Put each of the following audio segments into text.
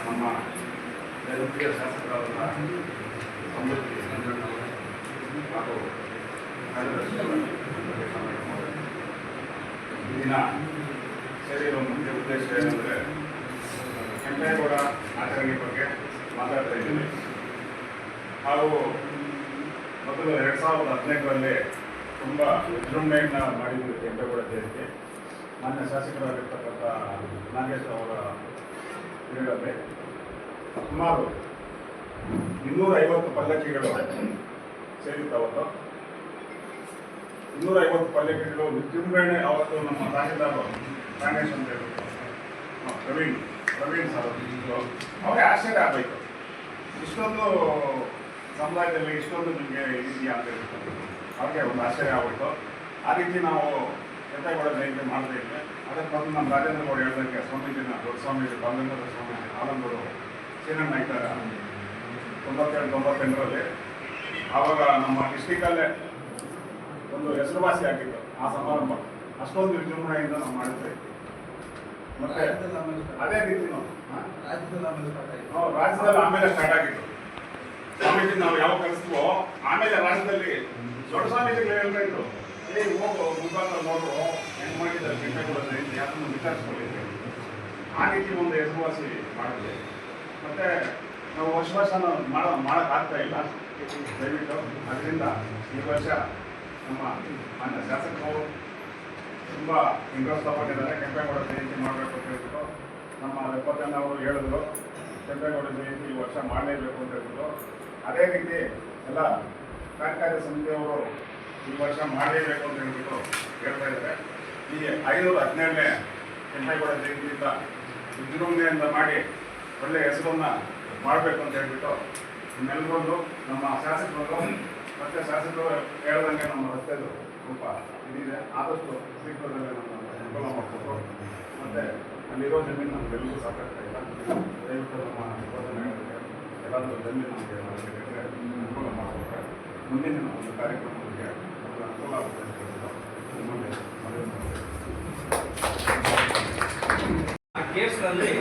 ನಮ್ಮ ಜನಪ್ರಿಯ ಶಾಸಕರಾದ ಸಮೃದ್ಧಿ ಸಂಜಣ್ಣವರು ಹಾಗೂ ಈ ದಿನ ಸೇರಿರುವ ಮುಖ್ಯ ಉದ್ದೇಶ ಏನಂದರೆ ಕೆಂಪೇಗೌಡ ಆಚರಣೆ ಬಗ್ಗೆ ಮಾತಾಡ್ತಾ ಇದ್ದೀನಿ. ಹಾಗೂ ಮೊದಲು 2015ರಲ್ಲಿ ತುಂಬ ವಿಜೃಂಭಣೆಯನ್ನು ಮಾಡಿದ್ವಿ ಕೆಂಪೇಗೌಡ ಜಯಂತಿ. ಮಾನ್ಯ ಶಾಸಕರಾಗಿರ್ತಕ್ಕಂಥ ನಾಗೇಶ್ ಅವರ ಇದರಲ್ಲಿ ಸುಮಾರು 250 ಪಲ್ಲಕ್ಕಿಗಳು ಸೇರಿದ್ದವತ್ತು. 250 ಪಲ್ಲಕ್ಕಿಗಳು ವಿಜೃಂಭಣೆ. ಅವತ್ತು ನಮ್ಮ ತಹಸೀಲ್ದಾರ್ ನಾಗೇಶ್ ಅಂತ ಹೇಳ್ಬಿಟ್ಟು ಪ್ರವೀಣ್ ಸರ್ ಅವರೇ ಆಶ್ಚರ್ಯ ಆಗಬೇಕು, ಇಷ್ಟೊಂದು ಸಮುದಾಯದಲ್ಲಿ ಇಷ್ಟೊಂದು ನಿಮಗೆ ಇದೆಯಾ ಅಂತ ಹೇಳ್ಬಿಟ್ಟು ಅವ್ರಿಗೆ ಒಂದು ಆಶ್ಚರ್ಯ ಆಗ್ಬಿಟ್ಟು ಆ ರೀತಿ ನಾವು ಕೆಂಪೇಗೌಡ ಜಯಂತಿ ಮಾಡ್ತಾ ಇದ್ವಿ. ಅದಕ್ಕೆ ಬಂದು ನಮ್ಮ ರಾಜೇಂದ್ರ ಗೌಡ ಹೇಳ್ದಂಗೆ ಸ್ವಾಮೀಜಿನ ದೊಡ್ಡ ಸ್ವಾಮೀಜಿ ಬಾಲಗಂಗಾಧರ ಸ್ವಾಮೀಜಿ ಆಲಂಗೂರು ಶ್ರೀರಣ್ಣ ಇದ್ದಾಗ 97-98ರಲ್ಲಿ ಆವಾಗ ನಮ್ಮ ಡಿಸ್ಟಿಕಲ್ಲೇ ಒಂದು ಹೆಸರುವಾಸಿ ಆಗಿತ್ತು ಆ ಸಮಾರಂಭ. ಅಷ್ಟೊಂದು ವಿಜೃಂಭಣೆಯಿಂದ ನಾವು ಮಾಡಿದ್ವಿ. ಮತ್ತೆ ಅದೇ ರೀತಿ ನಾವು ರಾಜ್ಯದಲ್ಲಿ ಆಮೇಲೆ ಸ್ಟಾರ್ಟ್ ಆಗಿತ್ತು. ಸ್ವಾಮೀಜಿ ನಾವು ಯಾವ ಕಲಿಸ್ತೀವೋ ಆಮೇಲೆ ರಾಜ್ಯದಲ್ಲಿ ದೊಡ್ಡ ಸ್ವಾಮೀಜಿಗಳು ಹೇಳ್ತಾ ಇದ್ರು, ಹೋಗು ಮುಖಾಂತರ ನೋಡ್ರು ಹೆಂಗೆ ಮಾಡಿದ್ದಾರೆ ಕೆಂಪೇಗೌಡ ಜಯಂತಿ ಅದನ್ನು ವಿಚಾರಿಸ್ಕೊಂಡಿದ್ದೆ. ಆ ರೀತಿ ಒಂದು ಹೆಸರುವಾಸಿ ಮಾಡಿದ್ವಿ. ಮತ್ತು ನಾವು ವರ್ಷ ಮಾಡೋಕ್ಕಾಗ್ತಾ ಇಲ್ಲ. ದಯವಿಟ್ಟು ಅದರಿಂದ ಈ ವರ್ಷ ನಮ್ಮ ಮಾನ್ಯ ಶಾಸಕರು ತುಂಬ ಇಂಟ್ರೆಸ್ಟ್ ತಗೊಂಡಿದ್ದಾರೆ. ಕೆಂಪೇಗೌಡ ಜಯಂತಿ ಮಾಡಬೇಕು ಅಂತ ಹೇಳ್ಬಿಟ್ಟು ನಮ್ಮ ರೆಪ್ಪತ್ತಣ್ಣ ಅವರು ಹೇಳಿದ್ರು, ಕೆಂಪೇಗೌಡ ಜಯಂತಿ ಈ ವರ್ಷ ಮಾಡಲೇಬೇಕು ಅಂತ ಹೇಳ್ಬಿಟ್ಟು. ಅದೇ ರೀತಿ ಎಲ್ಲ ಕಾರ್ಯಕಾರಿ ಸಮಿತಿಯವರು ಈ ವರ್ಷ ಮಾಡಲೇಬೇಕು ಅಂತ ಹೇಳ್ಬಿಟ್ಟು ಹೇಳ್ತಾ ಇದ್ದಾರೆ. ಈ 517ನೇ ಕೆಂಪೇಗೌಡ ಜಯಂತಿಯಿಂದ ವಿಜೃಂಭಣೆಯಿಂದ ಮಾಡಿ ಒಳ್ಳೆಯ ಹೆಸರನ್ನು ಮಾಡಬೇಕು ಅಂತ ಹೇಳ್ಬಿಟ್ಟು ನಿಮ್ಮೆಲ್ಲರೂ ನಮ್ಮ ಶಾಸಕರು ಮತ್ತು ಶಾಸಕರು ಹೇಳ್ದಂಗೆ ನಮ್ಮ ರಸ್ತೆದು ಸ್ವಲ್ಪ ಇದಿದೆ, ಆದಷ್ಟು ಶೀಘ್ರದಲ್ಲೇ ನಮ್ಮ ಅನುಕೂಲ ಮಾಡಬೇಕು. ಮತ್ತು ಅಲ್ಲಿರೋ ಜಮೀನು ನಮಗೆಲ್ಲರೂ ಸಾಕಾಗ್ತಾ ಇಲ್ಲ. ದಯವಿಟ್ಟು ನಮ್ಮ ಎಲ್ಲಾದರೂ ಜಮೀನು ನಮಗೆ ಅನುಕೂಲ ಮಾಡಿಕೊಟ್ರೆ ಮುಂದಿನ ಒಂದು ಕಾರ್ಯಕ್ರಮಕ್ಕೆ ನಮಗೆ ಅನುಕೂಲ ಆಗುತ್ತೆ ಅಂತ ಹೇಳ್ಬಿಟ್ಟು ನಿಮ್ಮಲ್ಲಿ ಮನವಿ ಮಾಡ್ತೀವಿ. ಆ ಕೇಸ್ನಲ್ಲಿ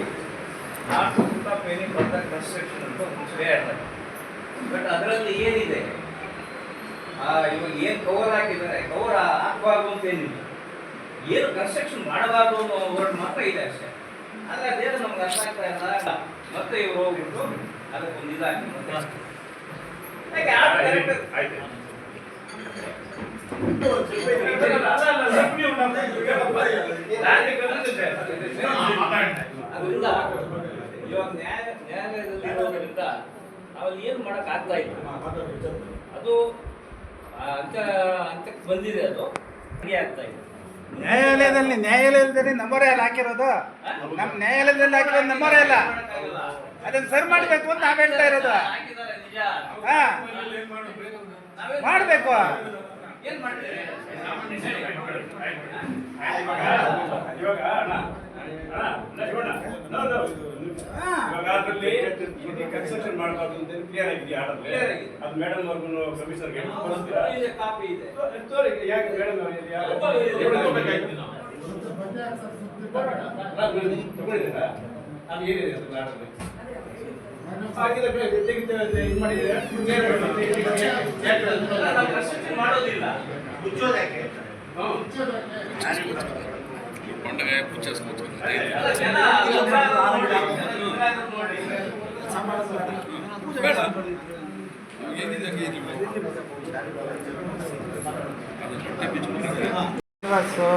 ನಾರ್ತ್ ಪೇನಿ ಬರ್ದ ಕನ್ಸ್ಟ್ರಕ್ಷನ್ ಅಂತ ಮುಂಚೆ ಹೇಳ್ತಾರೆ. ಬಟ್ ಅದರಲ್ಲಿ ಏನಿದೆ, ಇವಾಗ ಏನು ಕವರ್ ಹಾಕಿದ್ದಾರೆ, ಕವರ್ ಹಾಕಬಾರ್ದು ಅಂತ ಏನಿಲ್ಲ, ಏನು ಕನ್ಸ್ಟ್ರಕ್ಷನ್ ಮಾಡಬಾರ್ದು ಅನ್ನೋ ವರ್ಡ್ ಮಾತ್ರ ಇದೆ ಅಷ್ಟೇ. ಆದರೆ ಅದೇನು ನಮ್ಗೆ ಅರ್ಥ ಆಗ್ತಾ ಇಲ್ಲ. ಮತ್ತೆ ಇವ್ರು ಹೋಗ್ಬಿಟ್ಟು ಅದಕ್ಕೊಂದು ಇದಾಗಿ ಮತ್ತೆ ಇವಾಗ ನ್ಯಾಯಾಲಯದಲ್ಲಿ ಇರೋದ್ರಿಂದ ನಾವಲ್ಲಿ ಏನು ಮಾಡಕ್ ಆಗ್ತಾ ಇಲ್ಲ. ಅದು ಅಂತಕ್ಕೆ ಬಂದಿದೆ, ಅದು ಹಂಗೆ ಆಗ್ತಾ ಇದೆ. ನ್ಯಾಯಾಲಯದಲ್ಲಿ ನಂಬರೇ ಅಲ್ಲ ಹಾಕಿರೋದು. ನಮ್ಮ ನ್ಯಾಯಾಲಯದಲ್ಲಿ ಹಾಕಿರೋದು ನಂಬರೇ ಅಲ್ಲ, ಅದನ್ನ ಸರಿ ಮಾಡಬೇಕು ಅಂತ ನಾವು ಹೇಳ್ತಾ ಇರೋದು. ಮಾಡಬೇಕು. ಕನ್ಸ್ಟ್ರಕ್ಷನ್ ಮಾಡಬಾರ್ದು ಅಂತ ಕ್ಲಿಯರ್ ಆಗಿದೆಯಾ? ಅದು ಮೇಡಮ್ ಅವ್ರಿಗೂ ಕಮಿಷನರ್ಗೆ ಕಾಪಿ ಇದೆ. ಯಾಕೆ ಮೇಡಮ್ ತಗೊಂಡಿದ್ದೀರಾ? ಅದು ಏನಿದೆ ಅದು ಮಾಡೋದಿಲ್ಲ.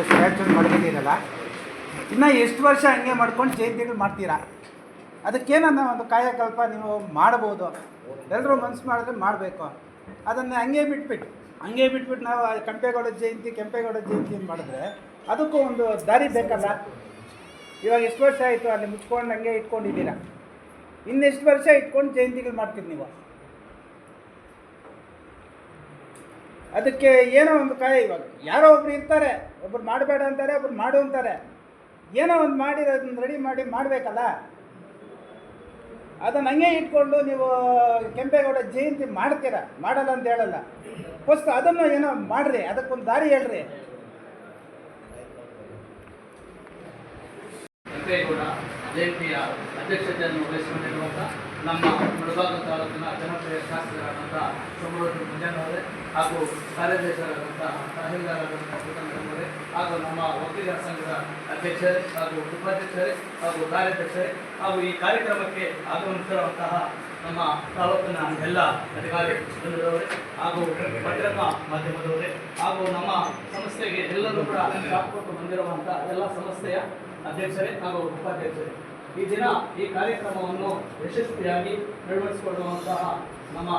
ಸ್ಟ್ಯಾಚ್ಯೂರ್ ಮಾಡಿದ್ದೀರಲ್ಲ, ಇನ್ನು ಎಷ್ಟು ವರ್ಷ ಹಂಗೆ ಮಾಡ್ಕೊಂಡು ಜಯಂತಿಗಳು ಮಾಡ್ತೀರಾ? ಅದಕ್ಕೇನನ್ನ ಒಂದು ಕಾಯಕಲ್ಪ ನೀವು ಮಾಡ್ಬೋದು. ಎಲ್ಲರೂ ಮನಸ್ಸು ಮಾಡಿದ್ರೆ ಮಾಡಬೇಕು. ಅದನ್ನು ಹಂಗೆ ಬಿಟ್ಬಿಟ್ಟು ನಾವು ಕೆಂಪೇಗೌಡ ಜಯಂತಿ ಅಂತ ಮಾಡಿದ್ರೆ ಅದಕ್ಕೂ ಒಂದು ದಾರಿ ಬೇಕಲ್ಲ. ಇವಾಗ ಎಷ್ಟು ವರ್ಷ ಆಯಿತು ಅಲ್ಲಿ ಮುಚ್ಕೊಂಡು ಹಂಗೆ ಇಟ್ಕೊಂಡಿದ್ದೀರಾ, ಇನ್ನೆಷ್ಟು ವರ್ಷ ಇಟ್ಕೊಂಡು ಜಯಂತಿಗಳು ಮಾಡ್ತೀರಿ ನೀವು? ಅದಕ್ಕೆ ಏನೋ ಒಂದು ಇವಾಗ ಯಾರೋ ಒಬ್ರು ಇರ್ತಾರೆ, ಒಬ್ರು ಮಾಡಬೇಡ ಅಂತಾರೆ, ಒಬ್ರು ಮಾಡು ಅಂತಾರೆ. ಏನೋ ಒಂದು ಮಾಡಿ ಅದನ್ನು ರೆಡಿ ಮಾಡಬೇಕಲ್ಲ. ಅದನ್ನು ಹಂಗೆ ಇಟ್ಕೊಂಡು ನೀವು ಕೆಂಪೇಗೌಡ ಜಯಂತಿ ಮಾಡ್ತೀರಾ, ಮಾಡಲ್ಲ ಅಂತ ಹೇಳಲ್ಲ. ಫಸ್ಟ್ ಅದನ್ನು ಏನೋ ಮಾಡ್ರಿ, ಅದಕ್ಕೊಂದು ದಾರಿ ಹೇಳ್ರಿ. ಕೆಂಪೇಗೌಡ ಜಯಂತಿಯ ಅಧ್ಯಕ್ಷತೆಯನ್ನು ವಹಿಸಿಕೊಂಡಿರುವಂಥ ನಮ್ಮ ಮುಳಬಾಗಿಲು ತಾಲೂಕಿನ ಜನಪ್ರಿಯ ಶಾಸಕರಾದಂಥ ಸೋಮವಾರ ಮುಂಜಾನವರೇ ಹಾಗೂ ಕಾರ್ಯಾಧ್ಯಕ್ಷರಾದಂಥ ತಹಸೀಲ್ದಾರರಾದಂಥ ಪುಟ್ಟಣ್ಣವರೇ ಹಾಗೂ ನಮ್ಮ ವಕೀಲರ ಸಂಘದ ಅಧ್ಯಕ್ಷರೇ ಹಾಗೂ ಉಪಾಧ್ಯಕ್ಷರೇ ಹಾಗೂ ಕಾರ್ಯಾಧ್ಯಕ್ಷರೇ ಹಾಗೂ ಈ ಕಾರ್ಯಕ್ರಮಕ್ಕೆ ಆಗಮಿಸಿರುವಂತಹ ನಮ್ಮ ತಾಲೂಕಿನ ಎಲ್ಲ ಅಧಿಕಾರಿ ಬಂಧುಗಳವರೇ ಹಾಗೂ ಪತ್ರಿಕಾ ಮಾಧ್ಯಮದವರೇ ಹಾಗೂ ನಮ್ಮ ಸಂಸ್ಥೆಗೆ ಎಲ್ಲರೂ ಕೂಡ ಶಾಪಕೊಟ್ಟು ಬಂದಿರುವಂಥ ಎಲ್ಲ ಸಂಸ್ಥೆಯ ಅಧ್ಯಕ್ಷರೇ ಹಾಗೂ ಉಪಾಧ್ಯಕ್ಷರೇ, ಈ ದಿನ ಈ ಕಾರ್ಯಕ್ರಮವನ್ನು ಯಶಸ್ವಿಯಾಗಿ ನಿರ್ವಹಿಸಿಕೊಳ್ಳುವಂತಹ ನಮ್ಮ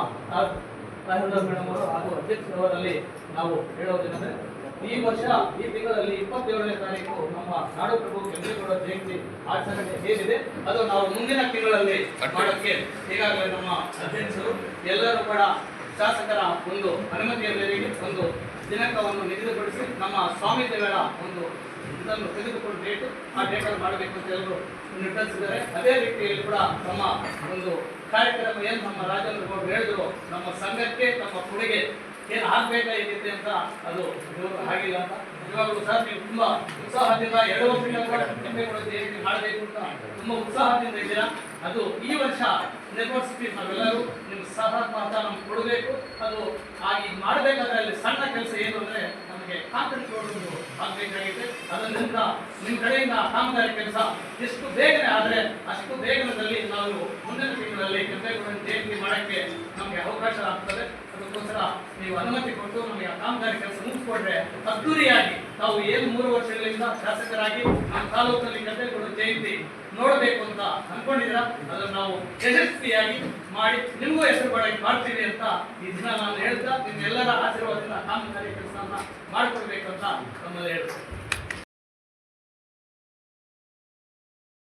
ತಹಸೀಲ್ದಾರ್ ಮೇಡಮ್ ಅವರು ಹಾಗೂ ಅಧ್ಯಕ್ಷರವರಲ್ಲಿ ನಾವು ಹೇಳೋದೇನೆಂದರೆ, ಈ ವರ್ಷ ಈ ತಿಂಗಳಲ್ಲಿ 27ನೇ ತಾರೀಕು ನಮ್ಮ ನಾಡಪ್ರಭು ಕೆಂಪೇಗೌಡ ಜಯಂತಿ ಆಚರಣೆ ಏನಿದೆ ಅದು ನಾವು ಮುಂದಿನ ತಿಂಗಳಲ್ಲಿ ಮಾಡೋಕ್ಕೆ ಈಗಾಗಲೇ ನಮ್ಮ ಅಧ್ಯಕ್ಷರು ಎಲ್ಲರೂ ಕೂಡ ಶಾಸಕರ ಒಂದು ಅನುಮತಿಯ ಮೇರೆಗೆ ಒಂದು ದಿನಾಂಕವನ್ನು ನಿಗದಿಪಡಿಸಿ ನಮ್ಮ ಸ್ವಾಮೀಜಿಗಳ ಒಂದು ಇದನ್ನು ತೆಗೆದುಕೊಂಡು ಡೇಟು ಆ ಡೇಟನ್ನು ಮಾಡಬೇಕು ಅಂತ ಎಲ್ಲರೂ ನಿರ್ಧರಿಸಿದ್ದಾರೆ. ಅದೇ ರೀತಿಯಲ್ಲಿ ಕೂಡ ನಮ್ಮ ಒಂದು ಕಾರ್ಯಕ್ರಮ ಏನು ನಮ್ಮ ರಾಜೇಂದ್ರ ಗೌಡರು ಹೇಳಿದ್ರು, ನಮ್ಮ ಸಂಘಕ್ಕೆ ನಮ್ಮ ಕೊಡುಗೆ ಏನು ಆಗಬೇಕಾಗಿದೆ ಅಂತ ಅದು ಇವರು ಆಗಿಲ್ಲ ಅಂತ ಇವಾಗಲೂ ಸರ್ ನೀವು ತುಂಬ ಉತ್ಸಾಹದಿಂದ 2 ವರ್ಷದಿಂದ ಕೂಡ ಕೆಂಪೇಗೌಡ ಜಯಂತಿ ಮಾಡಬೇಕು ಅಂತ ತುಂಬ ಉತ್ಸಾಹದಿಂದ ಇದ್ದೀರಾ. ಅದು ಈ ವರ್ಷ ನಿರ್ವಹಿಸ್ತೀವಿ ನಾವೆಲ್ಲರೂ ನಿಮ್ಮ ಸಹಮತ ನಮ್ಗೆ ಕೊಡಬೇಕು. ಅದು ಆಗಿ ಮಾಡಬೇಕಾದ್ರೆ ಅಲ್ಲಿ ಸಣ್ಣ ಕೆಲಸ ಏನು ಅಂದರೆ ನಮಗೆ ಕಾಂಕ್ರೀಟ್ ರೋಡ್ ಆಗಬೇಕಾಗಿದೆ. ಅದರಿಂದ ನಿಮ್ಮ ಕಡೆಯಿಂದ ಕಾಮಗಾರಿ ಕೆಲಸ ಎಷ್ಟು ಬೇಗನೆ ಆದರೆ ಅಷ್ಟು ಬೇಗನದಲ್ಲಿ ನಾವು ಮುಂದಿನ ತಿಂಗಳಲ್ಲಿ ಕೆಂಪೇಗೌಡ ಜಯಂತಿ ಮಾಡೋಕ್ಕೆ ನಮಗೆ ಅವಕಾಶ ಆಗ್ತದೆ. ಅದಕ್ಕೋಸ್ಕರ ನೀವು ಅನುಮತಿ ಕೊಟ್ಟು ನಮಗೆ ಆ ಕಾಮಗಾರಿ ಕೆಲಸ ಮುಗಿಸ್ಕೊಟ್ರೆ ಅದ್ದೂರಿಯಾಗಿ ನಾವು ಏನು 3 ವರ್ಷಗಳಿಂದ ಶಾಸಕರಾಗಿ ನಮ್ಮ ತಾಲೂಕಿನಲ್ಲಿ ಕೆಂಪೇಗೌಡ ಜಯಂತಿ ನೋಡಬೇಕು ಅಂತ ಅನ್ಕೊಂಡಿದ್ದೀರಾ, ಅದನ್ನು ನಾವು ಯಶಸ್ವಿಯಾಗಿ ಮಾಡಿ ನಿಮಗೂ ಹೆಸರು ಪಡೆಗೆ ಮಾಡ್ತೀವಿ ಅಂತ ಈ ದಿನ ನಾನು ಹೇಳ್ತಾ ನಿಮ್ಮೆಲ್ಲರ ಆಶೀರ್ವಾದದಿಂದ ಕಾಮಗಾರಿ ಕೆಲಸವನ್ನ ಮಾಡಿಕೊಡ್ಬೇಕು ಅಂತ ನಮ್ಮಲ್ಲಿ ಹೇಳ್ತೀನಿ.